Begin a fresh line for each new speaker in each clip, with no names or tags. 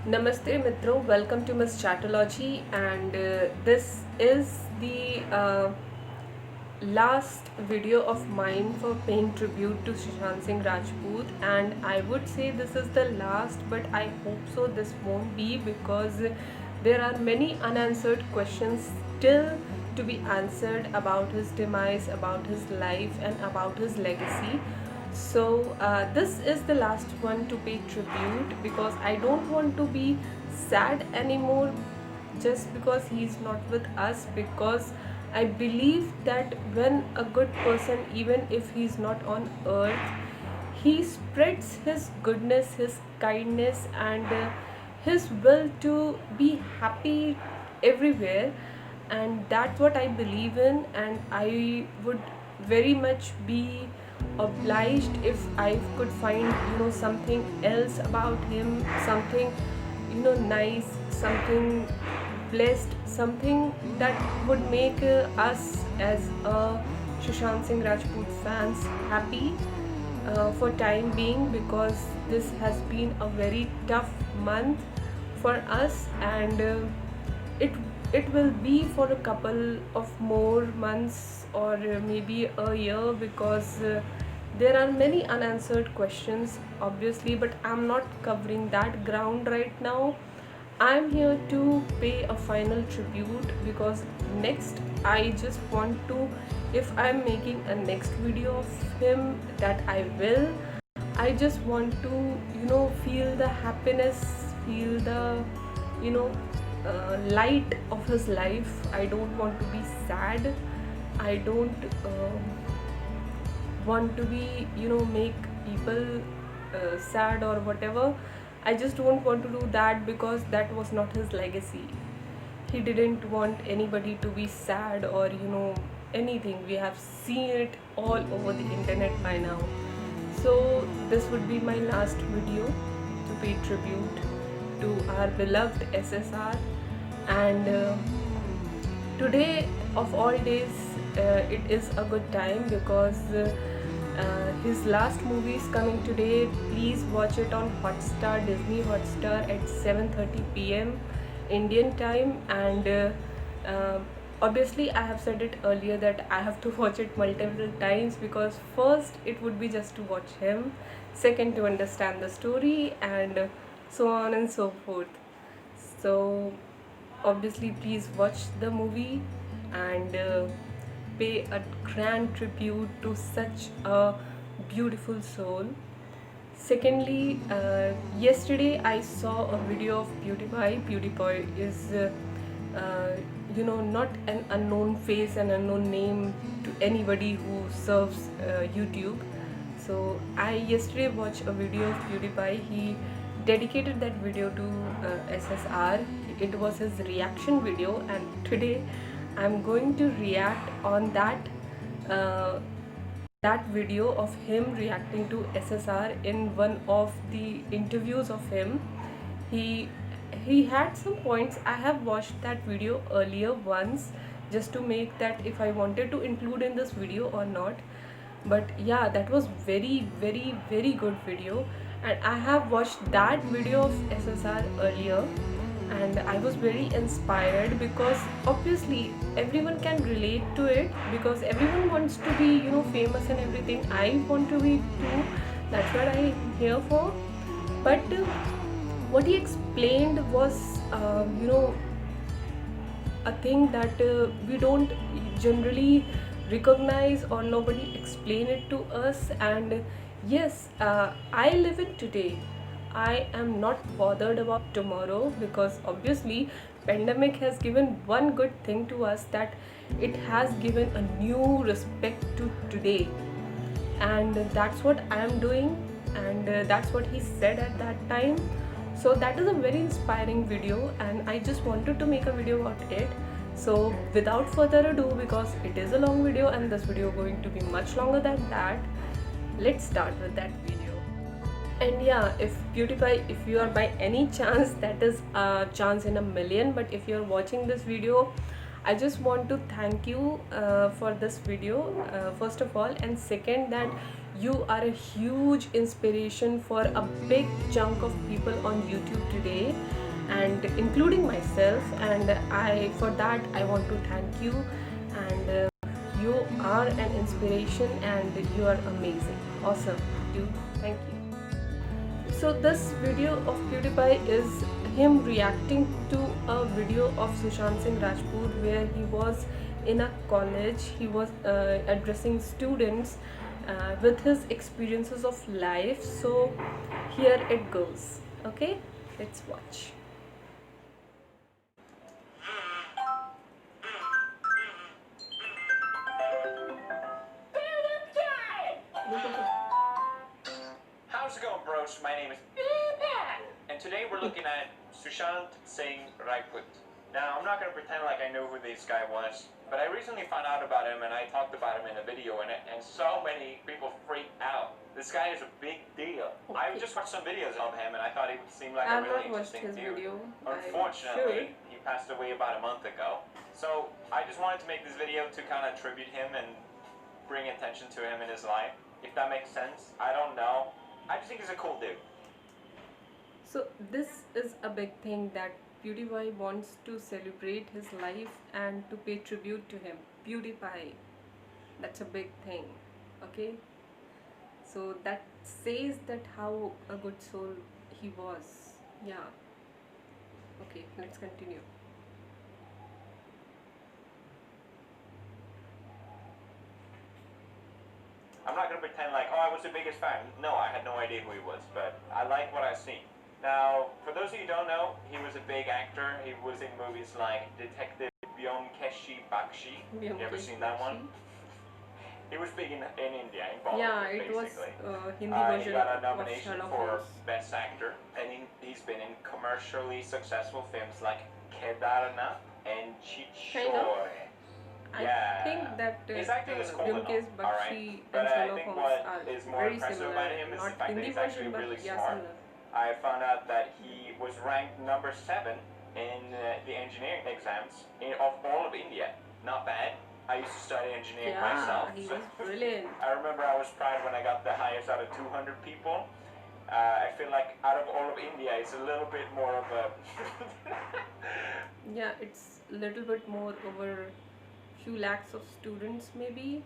Namaste Mitro, welcome to Miss Chatology, and this is the last video of mine for paying tribute to Sushant Singh Rajput, and I would say this is the last, but I hope so this won't be, because there are many unanswered questions still to be answered about his demise, about his life, and about his legacy. So this is the last one to pay tribute, because I don't want to be sad anymore just because he's not with us, because I believe that when a good person, even if he's not on earth, he spreads his goodness, his kindness, and his will to be happy everywhere. And that's what I believe in, and I would very much be obliged if I could find something else about him, something nice, something blessed, something that would make us as a Sushant Singh Rajput fans happy for time being, because this has been a very tough month for us, and it it will be for a couple of more months, or maybe a year, because there are many unanswered questions obviously, but I'm not covering that ground right now. I'm here to pay a final tribute, because next I just want to, if I'm making a next video of him, that I will, I just want to feel the happiness, feel the you know light of his life. I don't want to be sad. I don't want to be make people sad or whatever. I just don't want to do that, because that was not his legacy. He didn't want anybody to be sad, or anything. We have seen it all over the internet by now. So this would be my last video to pay tribute to our beloved SSR. And today of all days, it is a good time, because his last movie is coming today. Please watch it on Hotstar, Disney Hotstar, at 7:30 p.m. Indian time. And uh, obviously I have said it earlier that I have to watch it multiple times, because first it would be just to watch him, second to understand the story, and so on and so forth. So obviously please watch the movie, and pay a grand tribute to such a beautiful soul. Secondly, yesterday I saw a video of PewDiePie. PewDiePie is not an unknown face, an unknown name to anybody who serves YouTube. So I yesterday watched a video of PewDiePie. He dedicated that video to SSR. It was his reaction video, and today I'm going to react on uh, that video of him reacting to SSR. In one of the interviews of him, he he had some points. I have watched that video earlier once, just to make that if I wanted to include in this video or not. But yeah, that was very very very good video, and I have watched that video of SSR earlier, and I was very inspired, because obviously everyone can relate to it, because everyone wants to be famous and everything. I want to be too. That's what I'm here for. But what he explained was a thing that we don't generally recognize, or nobody explain it to us. And yes, I live in today. I am not bothered about tomorrow, because obviously pandemic has given one good thing to us, that it has given a new respect to today. And that's what I am doing, and that's what he said at that time. So that is a very inspiring video, and I just wanted to make a video about it. So without further ado, because it is a long video and this video going to be much longer than that, let's start with that video. And yeah, if PewDiePie, if you are by any chance, that is a chance in a million, but if you're watching this video, I just want to thank you for this video, first of all. And second, that You are a huge inspiration for a big chunk of people on YouTube today, and including myself. And for that, I want to thank you. And you are an inspiration, and you are amazing, awesome, dude. Thank you. So this video of PewDiePie is him reacting to a video of Sushant Singh Rajput where he was in a college. He was addressing students with his experiences of life. So here it goes. Okay, let's watch.
How's it going, bros? My name is PewDiePie, and today we're looking at Sushant Singh Rajput. Now, I'm not going to pretend like I know who this guy was, but I recently found out about him, and I talked about him in a video, and so many people freaked out. This guy is a big deal. I just watched some videos of him, and I thought he seemed like a really interesting dude.
Video.
Unfortunately, he passed away about a month ago. So I just wanted to make this video to kind of tribute him and bring attention to him in his life. If that makes sense, I don't know. I just think he's a cool dude.
So this is a big thing that PewDiePie wants to celebrate his life and to pay tribute to him. PewDiePie, that's a big thing, okay? So that says that how a good soul he was. Yeah. Okay, let's continue.
I'm not going to pretend like, oh, I was the biggest fan. No, I had no idea who he was, but I like what I've seen. Now, for those of you who don't know, he was a big actor. He was in movies like Detective Byomkeshi Bakshi. You ever seen that one? He was big in India, in Bombay,
yeah, it
basically.
Was Hindi
He
version
got a nomination
of
for Best Actor, and he's been in commercially successful films like Kedarnath and Chichore.
I think that Byomkesh Bakshi
But
and
I
Sherlock
think
Holmes
what
are
is more
very
impressive
similar.
about him is the
Not
fact that
Hindi
he's actually
version,
really
but yeah,
smart.
similar.
I found out that he was ranked number 7 in the engineering exams of all of India. Not bad. I used to study engineering myself.
He was brilliant.
I remember I was proud when I got the highest out of 200 people. I feel like out of all of India, it's a little bit more of a...
yeah, it's a little bit more over few lakhs of students maybe.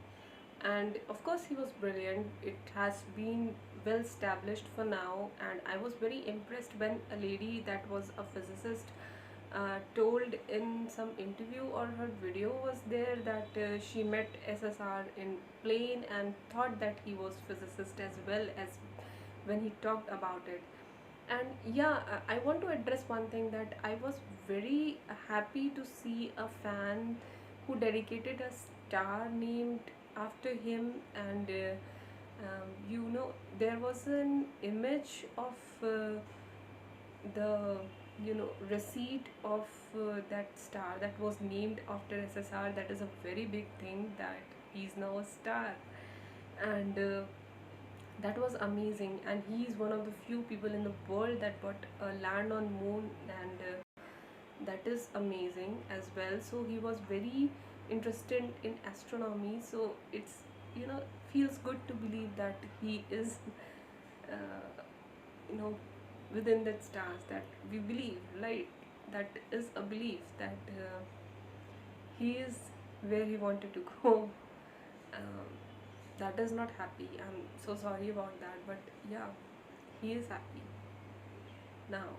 And of course he was brilliant. It has been well established for now, and I was very impressed when a lady that was a physicist told in some interview or her video was there that she met SSR in plane and thought that he was physicist as well as when he talked about it. And yeah, I want to address one thing, that I was very happy to see a fan who dedicated a star named after him. And there was an image of the receipt of that star that was named after SSR. That is a very big thing, that he's now a star. And that was amazing, and he is one of the few people in the world that got land on moon, and that is amazing as well. So he was very interested in astronomy, so it's feels good to believe that he is within that stars, that we believe, right? That is a belief that he is where he wanted to go. That is not happy. I'm so sorry about that, but yeah, he is happy now.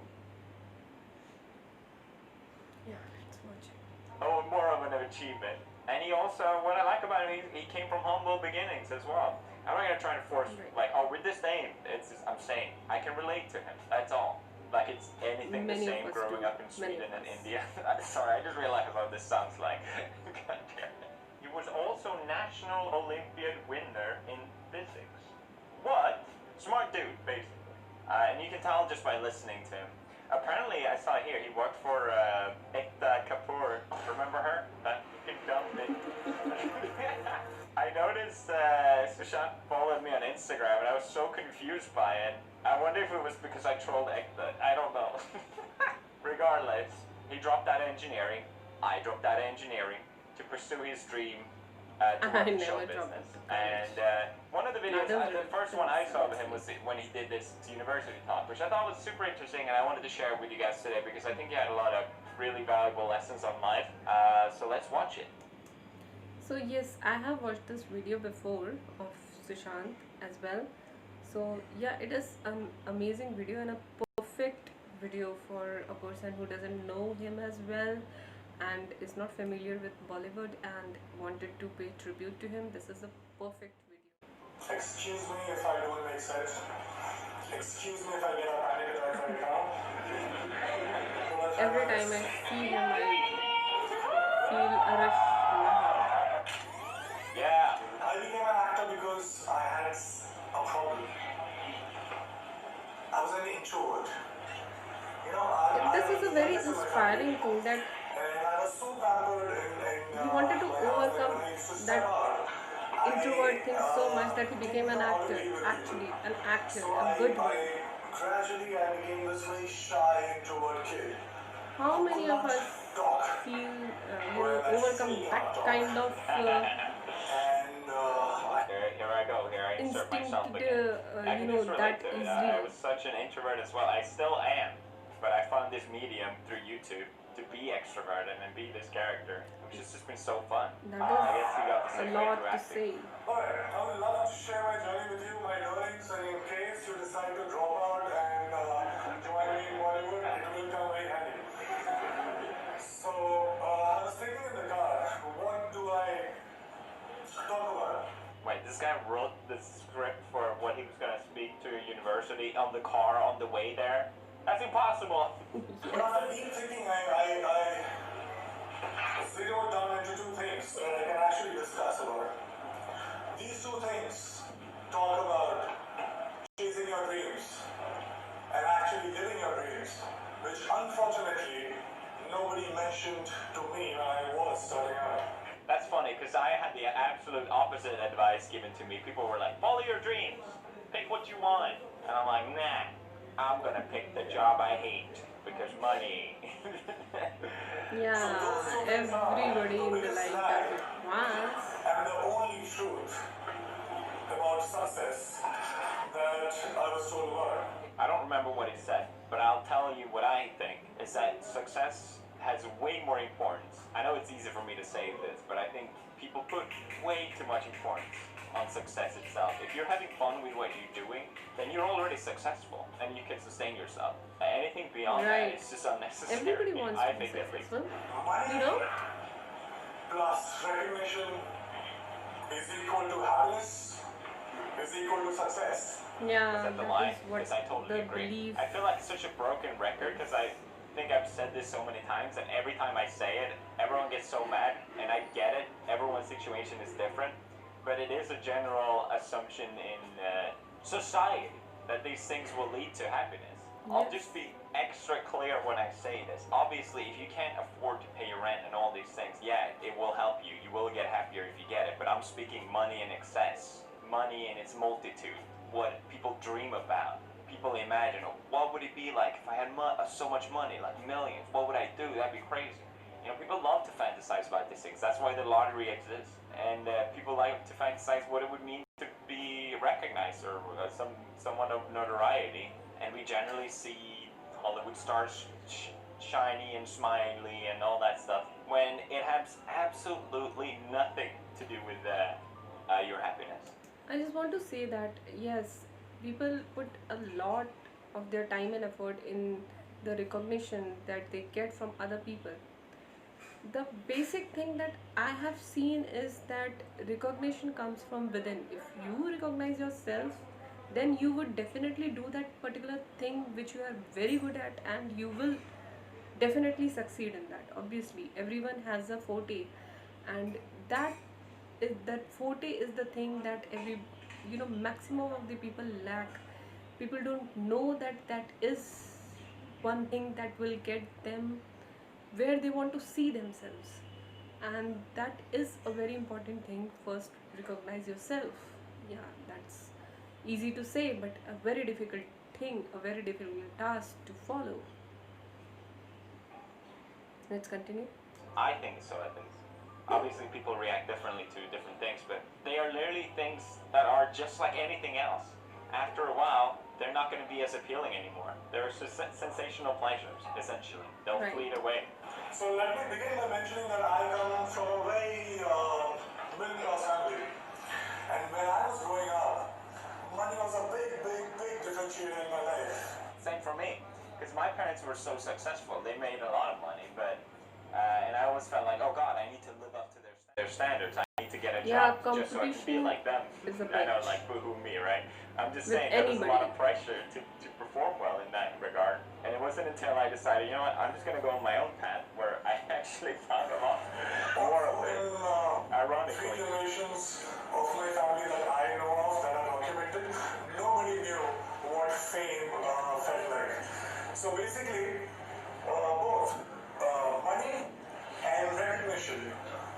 Yeah, let's watch it.
Oh, more of an achievement. And he also, what I like about him, he came from humble beginnings as well. I'm not gonna try to force, like, oh, with this name, it's just, I'm saying, I can relate to him, that's all. Like, it's anything the same growing up in Sweden and India. Sorry, I just realized what this sounds like. God damn it. He was also National Olympiad winner in physics. What? Smart dude, basically. And you can tell just by listening to him. Apparently, I saw here, he worked for Ekta Kapoor. Remember her? That dumb bitch. I noticed Sushant followed me on Instagram, and I was so confused by it. I wonder if it was because I trolled Ekta. I don't know. Regardless, he dropped out of engineering. I dropped out of engineering to pursue his dream to
I
work in show
never dropped
business.
out of college.
And one of the videos,
Neither
the
did
first one I saw of him was
honestly.
when he did this university talk, which I thought was super interesting, and I wanted to share it with you guys today because I think he had a lot of really valuable lessons on life. So let's watch it.
So yes, I have watched this video before of Sushant as well. So yeah, it is an amazing video and a perfect video for a person who doesn't know him as well and is not familiar with Bollywood and wanted to pay tribute to him. This is a perfect video.
Excuse me if I don't make sense. Excuse me if I get a panic attack right now.
Every time I see him, I feel a rush in my heart.
Yeah.
I became an actor because I had a problem. I was an introvert. You know,
This is a very inspiring thing that
and I was so pampered in
he wanted to
my house
overcome
when I used to step
that
out.
introvert thing so much that he became an actor, actually, an actor, a good one.
Gradually I became this very shy introvert kid.
How many of us feel, overcome that kind of
And
Here I go. Here I insert myself again.
instinct,
I can just relate
that
to it.
is
I
real.
was such an introvert as well. I still am, but I found this medium through YouTube to be extroverted and be this character, which has just been so fun.
That
I guess you got the
is a
same way
lot
through
to
acting.
say.
alright, I would love to share my journey with you, my learnings, and in case you decide to drop out and join me in Bollywood, it will come very handy. So, I was thinking in the car, what do I talk about?
Wait, this guy wrote the script for what he was going to speak to a university on the car on the way there? That's impossible.
But I've been thinking I zeroed down into two things that I can actually discuss about. These two things talk about chasing your dreams and actually living your dreams, which unfortunately nobody mentioned to me when I was starting out.
That's funny because I had the absolute opposite advice given to me. People were like, follow your dreams, pick what you want. And I'm like, nah, I'm gonna pick the job I hate because money.
Yeah, everybody in the life does it once.
And the only truth about success that I was told about.
I don't remember what he said, but I'll tell you what I think is that success has way more importance. I know it's easy for me to say this, but I think people put way too much importance on success itself. If you're having fun with what you're doing, then you're already successful and you can sustain yourself. Anything beyond that is just unnecessary.
Everybody wants
I
to be
think at least.
successful.
Money
You know?
plus recognition is equal to happiness, is equal to success.
Yeah,
Is that the
that
line?
is what
Because I totally
the
agree.
belief.
I feel like it's such a broken record because I think I've said this so many times, and every time I say it, everyone gets so mad, and I get it. Everyone's situation is different, but it is a general assumption in society that these things will lead to happiness. I'll
Yes.
just be extra clear when I say this. Obviously, if you can't afford to pay your rent and all these things, yeah, it will help you. You will get happier if you get it. But I'm speaking money in excess, money in its multitude, what people dream about. People imagine, oh, what would it be like if I had so much money, like millions? What would I do? That'd be crazy. You know, people love to fantasize about these things. That's why the lottery exists. And people like to fantasize what it would mean to be recognized or somewhat of notoriety. And we generally see Hollywood stars shiny and smiley and all that stuff when it has absolutely nothing to do with your happiness.
I just want to say that yes, people put a lot of their time and effort in the recognition that they get from other people. The basic thing that I have seen is that recognition comes from within. If you recognize yourself, then you would definitely do that particular thing which you are very good at, and you will definitely succeed in that. Obviously, everyone has a forte, and that forte is the thing that maximum of the people lack. People don't know that that is one thing that will get them where they want to see themselves, and that is a very important thing. First, recognize yourself. Yeah, that's easy to say, but a very difficult thing, a very difficult task to follow. Let's continue.
I think so, at least. obviously people react differently to different things, but they are literally things that are just like anything else. After a while, they're not going to be as appealing anymore. They're just sensational pleasures, essentially. They'll
Right.
fleet away.
So let me begin by mentioning that I come from a very middle class family. And when I was growing up, money was a big differentiator in my life.
Same for me, because my parents were so successful. They made a lot of money, but and I always felt like, oh God, I need to live up to their standards. I need to get a
Yeah,
job just so I can be
competition
like them.
is a
I know,
bitch.
like boohoo me, right? I'm just
With
saying there was a lot
anybody.
of pressure to perform well in that regard. And it wasn't until I decided, you know what, I'm just going to go on my own path where I actually found a lot more of it.
Three
Ironically.
generations of my family that I know of that are documented, nobody knew what fame felt like. So basically, both money and recognition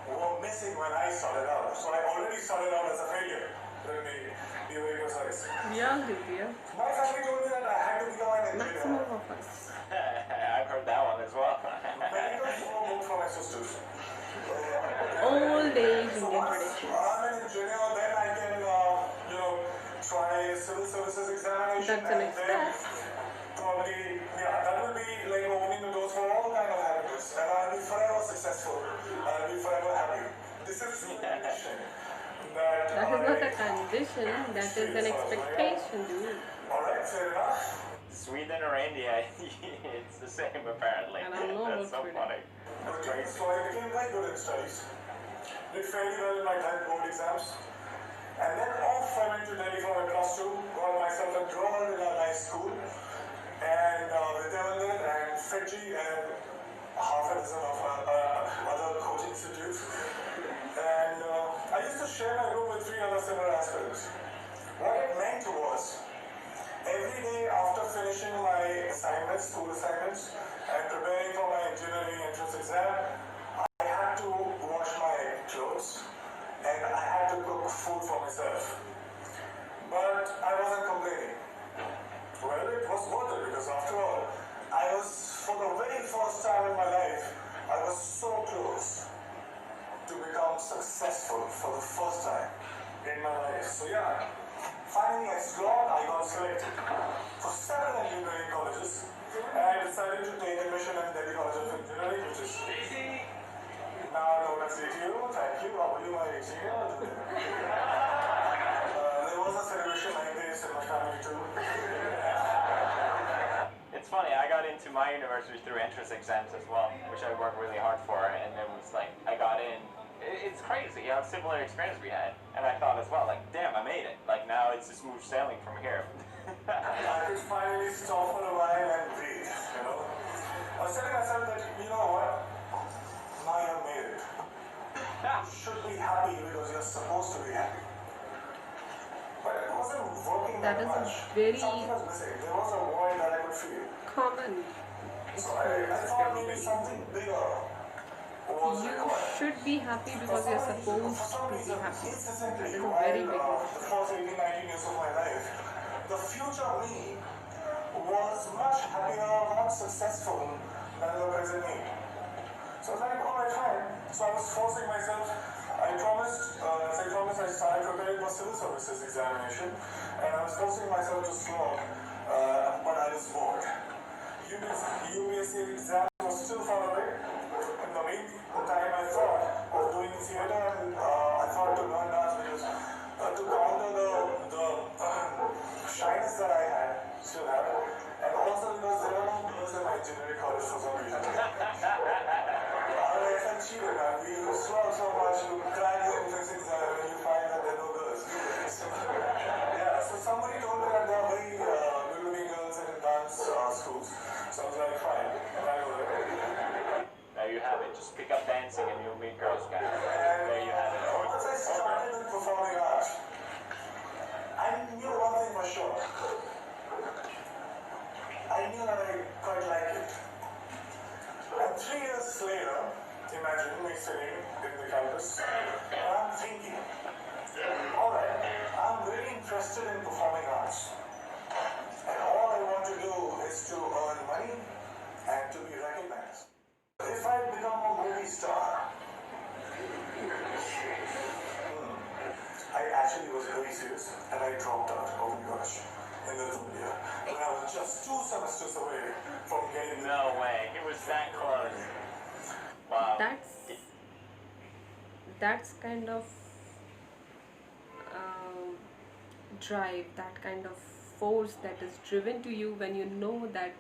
were missing when I started out. So I already started out as a failure. Let me be very precise.
Yeah, Divya.
My family told me that I had to become an
Maximum
engineer.
of us.
I've heard that one as well.
Medicals were both for my sisters.
Old age
So
Indian
once
traditions.
I'm an engineer, then I can, try civil services examination,
That's the
and
next
then
step.
probably, that will be like opening the doors for all kind of happiness, and I'll be forever successful. I'll be forever happy. This is the condition that
That is not a
I
condition, that is an expectation, dude.
All right, fair enough.
Sweden or India, it's the same apparently.
I don't know
That's so
about Sweden.
funny. That's crazy.
So I became quite good in studies. Did fairly well in my 10th board exams. And then off I went to Delhi for my plus 2, got myself enrolled in a nice school. And Vidyavandan and Fiji and half a dozen of other coaching institutes. And I used to share my room with 3 other similar aspirants. What it meant was, every day after finishing my assignments, school assignments, and preparing for my engineering entrance exam, I had to wash my clothes and I had to cook food for myself. But I wasn't complaining. Well, it was worth it because after all, I was, for the very first time in my life, I was so close to become successful for the first time in my life. So yeah, finally I slogged, I got selected for 7 engineering colleges and I decided to take admission in Delhi College of Engineering, which is now known as ATU. Thank you. How are you, my ATU? There was a celebration like this in my family too.
It's funny, I got into my university through entrance exams as well, which I worked really hard for, and it was like, I got in. It's crazy how similar experience we had, and I thought as well, like, damn, I made it. Like, now it's just smooth sailing from here.
I could finally stop for a while and breathe, I was telling myself that, you know what? Now you've made it. You should be happy because you're supposed to be happy. But it wasn't working
That
that
is a
much.
very
Something was missing. There was a void that I could feel.
common
So I
experience
thought
for
maybe
everybody.
something bigger was
You
required.
should be happy because you're supposed to be happy. That is a very big
while
issue.
the first 18, 19 years of my life, the future me was much happier, more successful than the present me. So I was like, alright, fine. So I was forcing myself. I promised, I started preparing for civil services examination, and I was forcing myself to slog, but I was bored. UPSC exam was still far away. In the meantime, I thought of doing theatre, and I thought to learn dance because to counter the shyness that I had, still have, and also because there were no girls in my engineering college for some reason. I felt cheated, man. We slog so much, you crack the entrance exam, and you find that there are no girls. So somebody told me that there are very good-looking girls in dance schools. So I was like, fine, I'll go there.
There you have it. Just pick up dancing and you'll meet girls, guys.
And
There you have it.
once I started with performing arts, I knew one thing for sure. I knew that I quite liked it. And 3 years later, imagine me sitting in the campus, and I'm thinking, alright, I'm really interested in performing arts. And all I want to do is to earn money and to be recognized. If I become a movie star, I dropped out. Oh my gosh. In the third year. When I was just 2 semesters away from getting
No way. He was that close. Wow.
That's kind of um, drive, that kind of force that is driven to you when you know that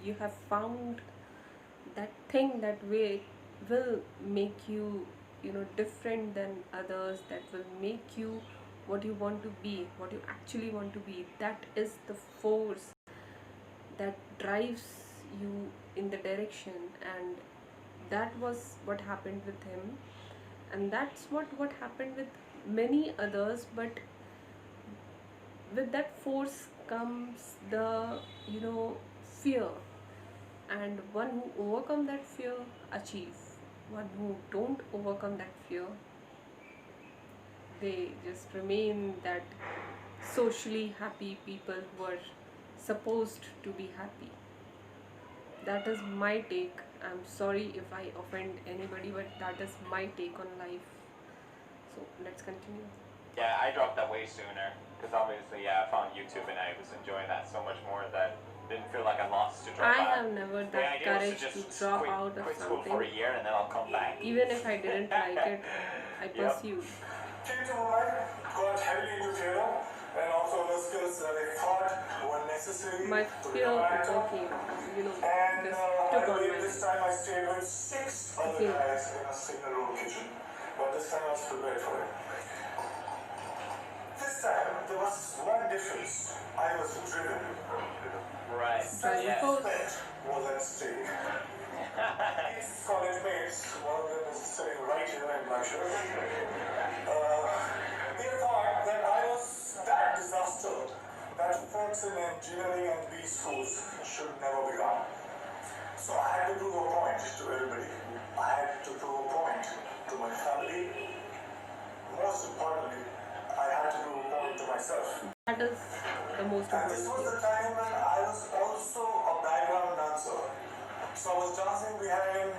you have found that thing that will make you, different than others, that will make you what you want to be, what you actually want to be. That is the force that drives you in the direction. And that was what happened with him, and that's what happened with many others. But with that force comes the, fear, and one who overcome that fear achieve. One who don't overcome that fear, they just remain that socially happy people who are supposed to be happy. That is my take. I'm sorry if I offend anybody, but that is my take on life. So let's continue.
Yeah, I dropped that way sooner because obviously, I found YouTube and I was enjoying that so much more that didn't feel like I lost to drop
I
out.
have never
The
that
idea was
courage to drop out of
quit school for a
something.
year and then I'll come back.
Even if I didn't like it, I pursued.
Came to Mumbai, got heavily into theatre, and also the skills that I thought were necessary
My
to
fear
become an actor.
overcame,
And
just
I
took on
believe
my
this time I stayed with 6 other
Okay.
guys in a single room kitchen. But this time I was prepared for it. This time there was one difference. I was driven.
Right.
Driving
Yeah.
force.
Respect was at stake. These college mates, one of them is sitting right here in my shirt. They thought that I was that disaster that folks in engineering and these schools should never become. So I had to prove a point to everybody. I had to prove a point to my family. Most importantly, I had to prove a point to myself.
That is the most
And this was
important
the time when I was also a background dancer. So I was dancing behind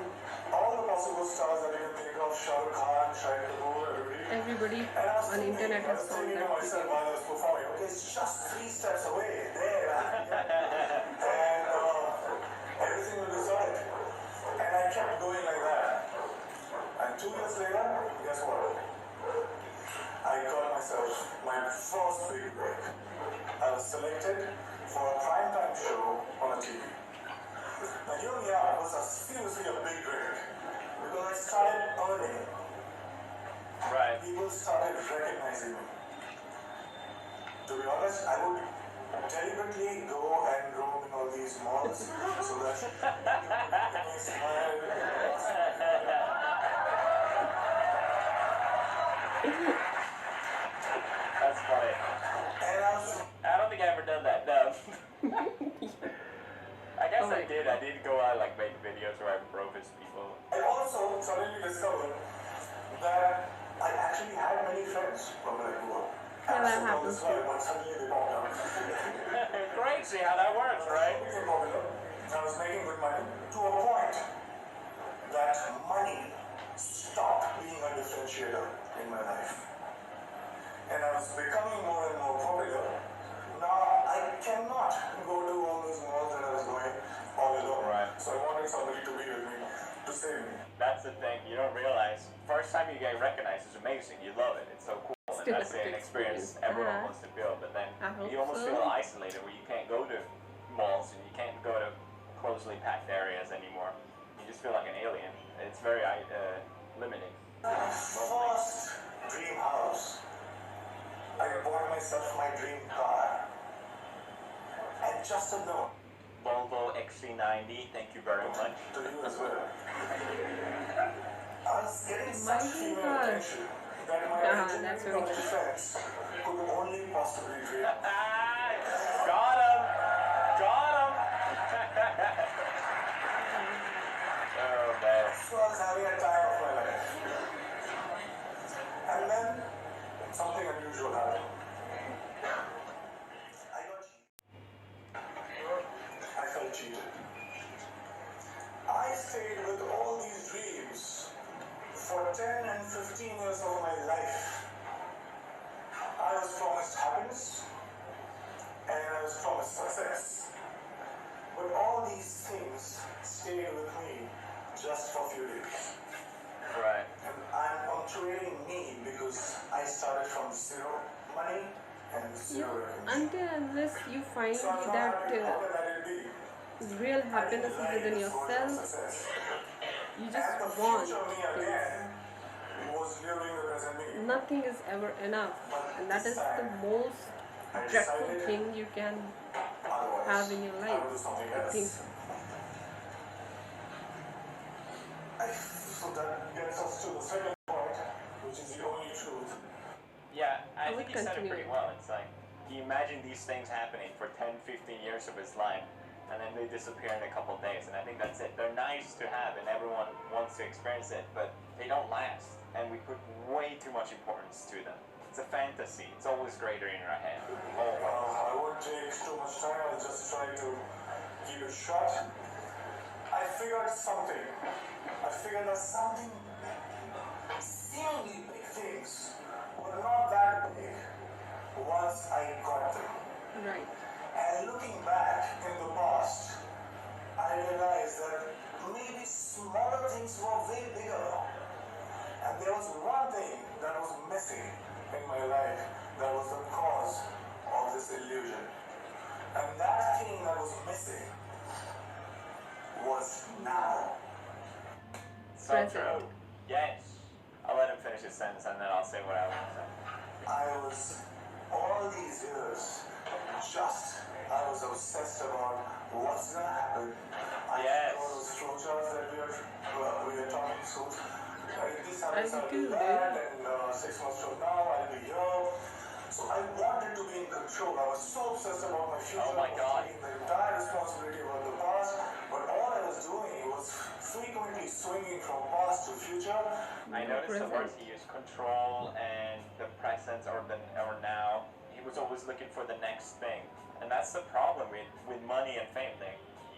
all the possible stars that you can think of: Shah Rukh Khan, Shahid Kapoor, everybody.
thing. Everybody
And I was
on
thinking,
internet
I
has
was
found
thinking to
that
myself
video.
while I was performing, okay, it's just 3 steps away, there, and everything will be sorted. And I kept going like that. And 2 years later, guess what? I got myself my first big break. I was selected for a primetime show on a TV. Now, here we are, it was seriously a big break because I started earning.
Right.
People started recognizing me. To be honest, I would deliberately go and roam in all these malls so that people may smile.
That's funny.
And I was
I don't think I ever done that. No. I guess
Oh
I
my
did. I did go out like make videos where I brofist people.
I also suddenly discovered that I actually had many friends from where I grew up.
Yeah, that happens
This way, but suddenly they popped up.
Crazy how that works, right?
I became popular. I was making good money to a point that money stopped being a differentiator in my life. And I was becoming more and more popular. Now I cannot go to all those malls that I was going all alone.
Right.
So I wanted somebody to be with me, to save me.
That's the thing. You don't realize. First time you get recognized is amazing. You love it. It's so cool. And
Still
that's
have to
an experience
experience
everyone
that.
wants to feel. But then
I hope
you almost
so.
feel isolated where you can't go to malls and you can't go to closely packed areas anymore. You just feel like an alien. It's very limiting.
First dream house. I bought myself my dream car. And just a note
Volvo XC90. Thank you very much.
to you as well. I was getting
My
such
dream
female
car.
attention that my
That's
engineering
very
college
true.
friends could only possibly dream.
Got him. Got him. Oh man.
So I was having a time of my life. And then something unusual happened. I felt cheated. I stayed with all these dreams for 10 and 15 years of my life. I I was promised happiness and I was promised success. But all these things stayed with me just for a few days.
Right.
And I'm punctuating me because I started from zero money and zero recognition.
Until unless you find
So I'm not
that
happy. How can that be?
real
I
happiness
didn't
is
like
within
this version of
yourself,
success.
you
And
just
the
want
future me
things.
again was luring the present me.
Nothing is ever enough, and that is the most
I
dreadful
decided
thing you can
otherwise.
have in your
I
life.
will do something
I think
else.
so.
So that gets us to the second point, which is the only truth.
Yeah, I
I
think
would
you said it pretty
continue.
well. It's like, you imagine these things happening for 10, 15 years of his life, and then they disappear in a couple of days, and I think that's it. They're nice to have, and everyone wants to experience it, but they don't last, and we put way too much importance to them. It's a fantasy. It's always greater in your head. Always.
I won't take too much time. I'll just try to keep it short. I figured something. I figured that something seemingly big things were not that big once I got them.
Right.
And looking back in the past, I realized that maybe smaller things were way bigger. And there was one thing that was missing in my life that was the cause of this illusion. And that thing that was missing was now.
So
Present.
true. Yes. I'll let him finish his sentence, and then I'll say what I want to say.
I was all these years I was obsessed about what's gonna happen. I
Yes.
know those flowcharts that we are talking through. If this happens,
I
I'll
do,
do that, and 6 months from now, I'll be here. So I wanted to be in control. I was so obsessed about my future.
Oh my God.
I was taking the entire responsibility about the past, but all I was doing was frequently swinging from past to future.
I
No
noticed the
present.
words he used, control and the present or now. He was always looking for the next thing. And that's the problem with money and fame thing.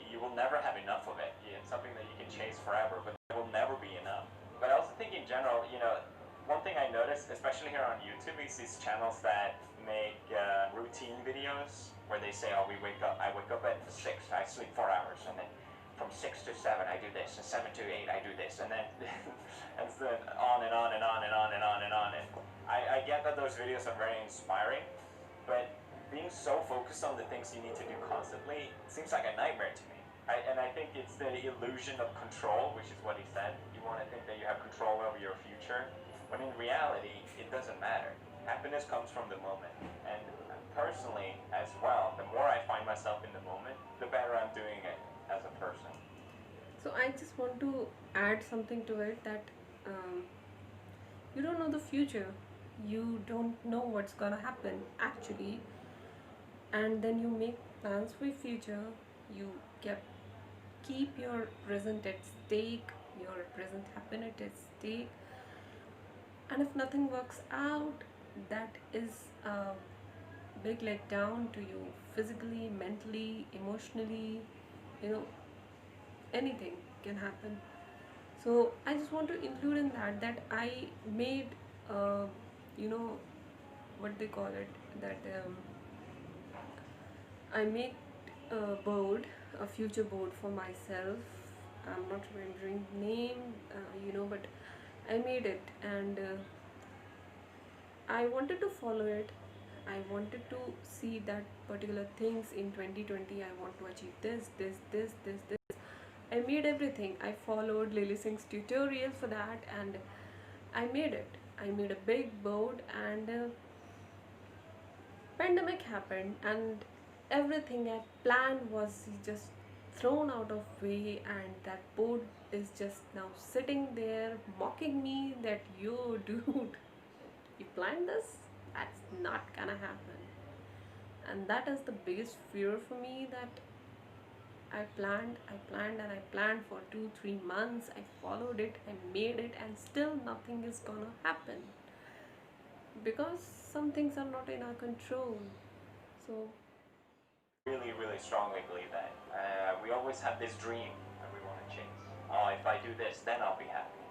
You will never have enough of it. It's something that you can chase forever, but it will never be enough. But I also think in general, one thing I noticed, especially here on YouTube, is these channels that make routine videos where they say, oh, I wake up at 6, I sleep 4 hours, and then from 6 to 7 I do this, and 7 to 8 I do this, and then and then on and on and on and on and on and on. And I get that those videos are very inspiring, but being so focused on the things you need to do constantly seems like a nightmare to me. And I think it's the illusion of control, which is what he said. You want to think that you have control over your future, when in reality, it doesn't matter. Happiness comes from the moment. And personally, as well, the more I find myself in the moment, the better I'm doing it as a person.
So I just want to add something to it that you don't know the future. You don't know what's gonna happen actually, and then you make plans for your future. You keep your present at stake, your present happiness at stake, and if nothing works out, that is a big letdown to you physically, mentally, emotionally. You know, anything can happen. So I just want to include in that I made uh, you know what they call it, that I made a board, a future board for myself. I'm not remembering name, but I made it, and I wanted to follow it. I wanted to see that particular things in 2020. I want to achieve this. I made everything. I followed Lily Singh's tutorial for that, and I made it. I made a big board, and pandemic happened, and everything I planned was just thrown out of way, and that board is just now sitting there mocking me that yo dude, you planned this? That's not gonna happen. And that is the biggest fear for me, that I planned for 2 3 months. I followed it, I made it, and still nothing is gonna happen because some things are not in our control. So,
Really, really strongly believe that. We always have this dream that we want to chase. Oh, if I do this, then I'll be happy.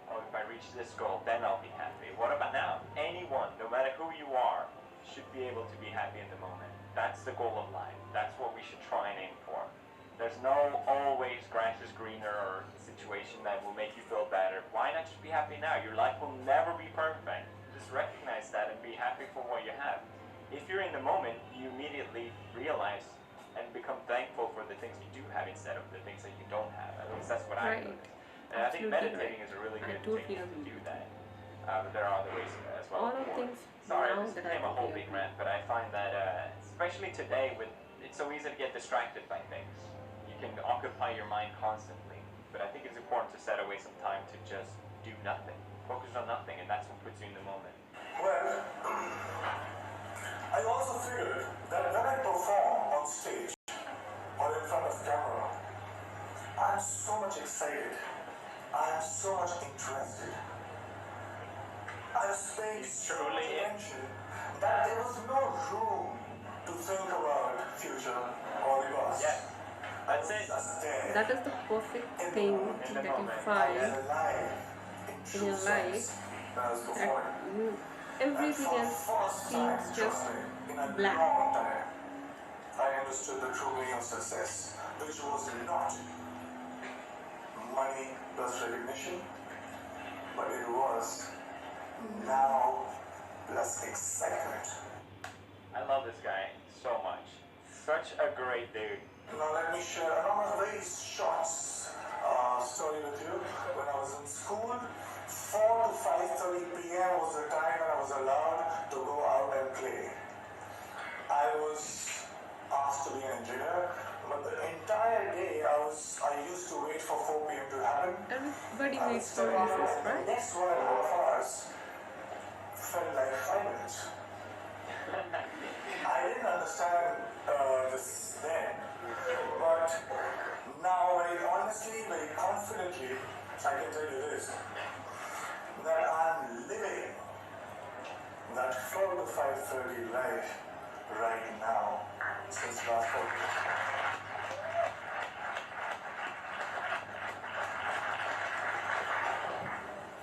Oh, if I reach this goal, then I'll be happy. What about now? Anyone, no matter who you are, should be able to be happy in the moment. That's the goal of life. That's what we should try and aim for. There's no always grass is greener or situation that will make you feel better. Why not just be happy now? Your life will never be perfect. Just recognize that and be happy for what you have. If you're in the moment, you immediately realize and become thankful for the things you do have instead of the things that you don't have. At least that's what I've
Right.
noticed. And I think
Absolutely
meditating
right.
is a really
I
good
totally
technique to
agree
do
with
that. But there are other ways as well.
All
of
of
course.
things
Sorry,
now
this
that I
became a whole
totally
big
agree.
rant, but I find that especially today, with it's so easy to get distracted by things. You can occupy your mind constantly, but I think it's important to set away some time to just do nothing, focus on nothing, and that's what puts you in the moment.
Well, I also figured that when I perform on stage or in front of camera, I'm so much excited. I'm so much interested. I was paying so much attention that there was no room to think about future or the past.
Yeah, that's it.
Just there.
That is the perfect thing
In the
that you
moment.
I
find
was alive in
in
true
your life,
sense when I was
that
performing.
everything
And for
else
the first time,
seems just
trust me, in a
black.
long time, I understood the true meaning of success, which was not money plus recognition, but it was now plus excitement.
I love this guy so much. Such a great dude.
Now let me share another very short story with you. When I was in school, 4 to 5:30 p.m. was the time when I was allowed to go out and play. I was asked to be an engineer, but the entire day I used to wait for 4 p.m. to happen.
Everybody
I would
waits for
step out,
recess,
and the
right?
next 1.5 hours felt like 5 minutes. I didn't understand this then, but now very honestly, very confidently, I can tell you this, that I'm living that 4 to 5:30 life right now since last 4 years.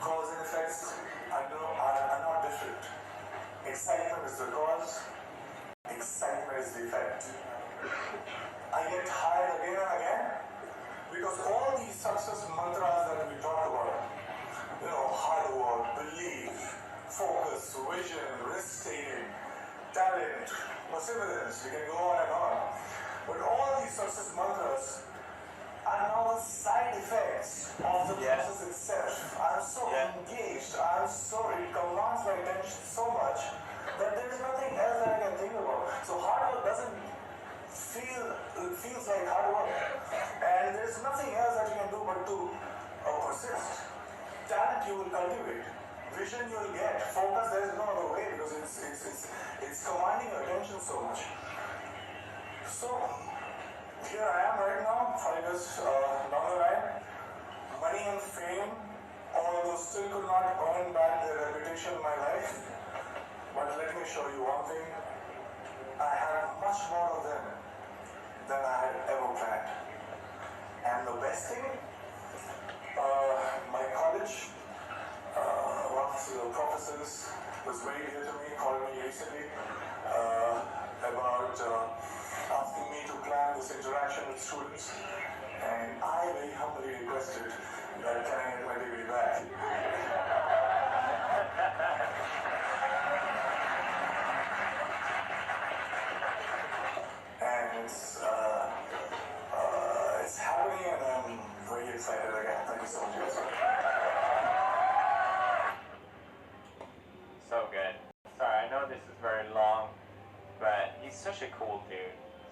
Cause and effects are not different. Excitement is the cause, excitement is the effect. I get tired again and again because all these success mantras that we talk about, hard work, belief, focus, vision, risk taking, talent, perseverance, we can go on and on. But all these success mantras are now the side effects of the process itself. I'm so engaged, it commands my attention so much that there is nothing else that I can think about. So hard work doesn't it feels like hard work. And there's nothing else that you can do but to persist. Talent you will cultivate. Vision you will get. Focus there is no other way because it's commanding your attention so much. So here I am right now, 5 years down the line. Money and fame, although still could not earn back their reputation in my life. But let me show you one thing. I have much more of them than I had ever planned. And the best thing, my college, one of the professors was very dear to me, called me recently about asking me to plan this interaction with students. And I very humbly requested that can I get my degree back? And it's happening and I'm very excited again. Thank you so much.
So good. Sorry, I know this is very long, but he's such a cool dude,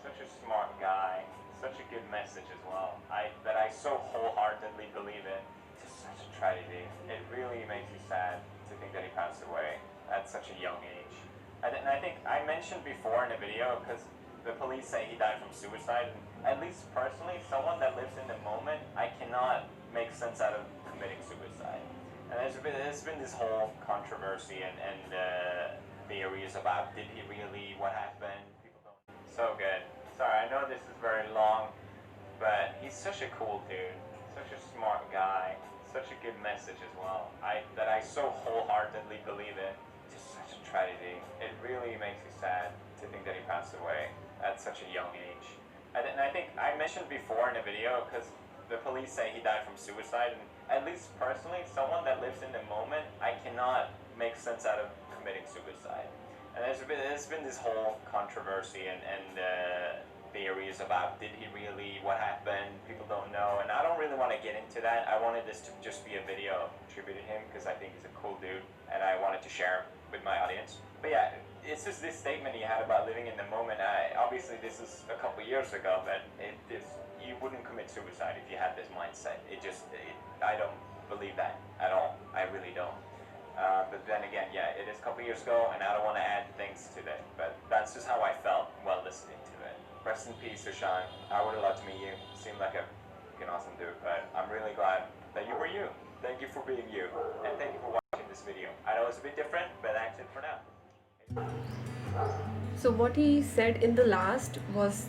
such a smart guy, such a good message as well. That I so wholeheartedly believe in. It's just such a tragedy. It really makes you sad to think that he passed away at such a young age. And I think I mentioned before in the video, because the police say he died from suicide. At least personally, someone that lives in the moment, I cannot make sense out of committing suicide. And there's been this whole controversy and theories about did he really, what happened, people don't. So good. Sorry, I know this is very long, but he's such a cool dude, such a smart guy, such a good message as well. That I so wholeheartedly believe in. It's just such a tragedy. It really makes you sad to think that he passed away at such a young age. And I think I mentioned before in a video, because the police say he died from suicide, and at least personally, someone that lives in the moment, I cannot make sense out of committing suicide. And there's been this whole controversy and theories about did he really, what happened, people don't know, and I don't really want to get into that. I wanted this to just be a video tribute to him because I think he's a cool dude and I wanted to share with my audience. But yeah, it's just this statement he had about living in the moment. Obviously this is a couple years ago, but you wouldn't commit suicide if you had this mindset. I don't believe that at all. I really don't. But then again, yeah, it is a couple years ago, and I don't want to add things to that. But that's just how I felt while listening to it. Rest in peace, Sushant. I would have loved to meet you. Seemed like a fucking awesome dude, but I'm really glad that you were you. Thank you for being you, and thank you for watching this video. I know it's a bit different, but that's it for now.
So what he said in the last was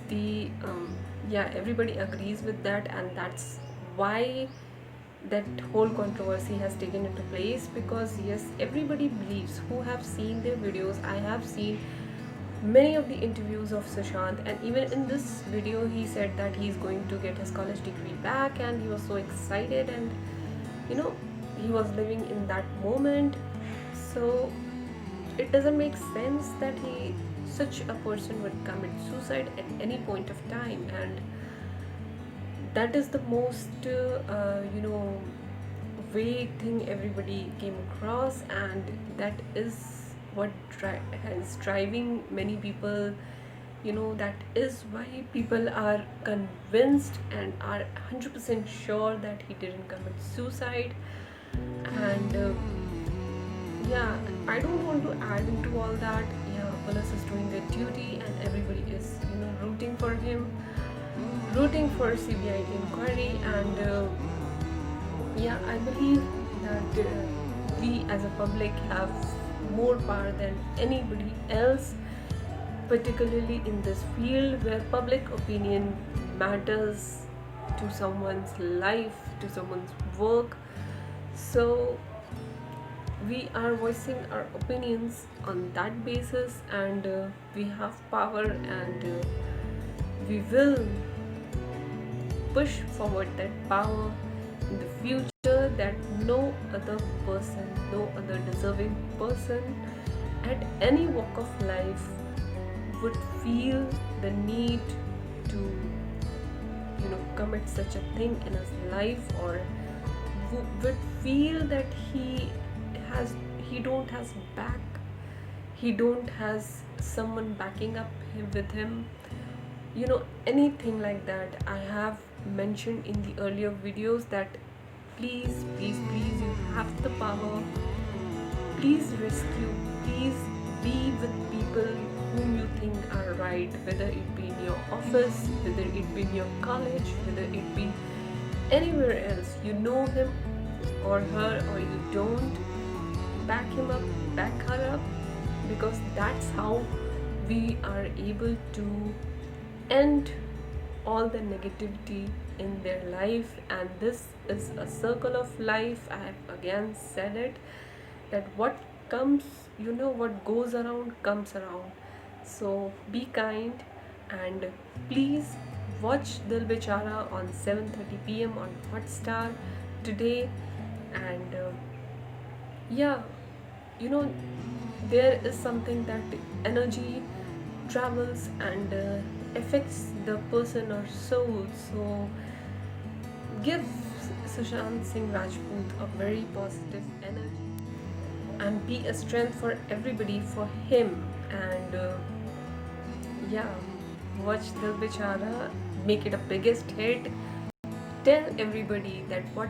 yeah, everybody agrees with that, and that's why that whole controversy has taken into place, because yes, everybody believes who have seen their videos. I have seen many of the interviews of Sushant, and even in this video he said that he's going to get his college degree back, and he was so excited, and he was living in that moment. So it doesn't make sense that such a person would commit suicide at any point of time, and that is the most vague thing everybody came across, and that is what is driving many people. That is why people are convinced and are 100% sure that he didn't commit suicide. And yeah, I don't want to add into all that. Yeah, police is doing their duty, and everybody is rooting for him, rooting for CBI inquiry. And yeah, I believe that we as a public have more power than anybody else, particularly in this field where public opinion matters to someone's life, to someone's work. So we are voicing our opinions on that basis, and we have power, and we will push forward that power in the future, that no other person, no other deserving person at any walk of life would feel the need to commit such a thing in his life, or would feel that he don't has back, he don't has someone backing up with him, anything like that. I have mentioned in the earlier videos that please, please, please, you have the power. Please rescue, please be with people whom you think are right, whether it be in your office, whether it be in your college, whether it be anywhere else. You know him or her, or you don't, back him up, back her up, because that's how we are able to end all the negativity in their life. And this is a circle of life. I have again said it, that what comes, what goes around comes around. So be kind, and please watch Dil Bechara on 7:30 p.m. on Hotstar today. And yeah, there is something that energy travels and affects the person or soul. So give Sushant Singh Rajput a very positive energy, and be a strength for everybody, for him. And yeah, watch Dil Bechara, make it a biggest hit. Tell everybody that what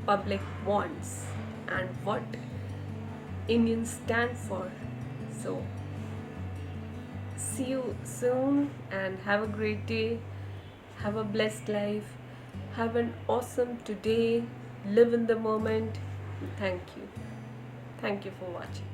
public wants and what Indians stand for. So see you soon, and have a great day, have a blessed life, have an awesome today, live in the moment. Thank you for watching.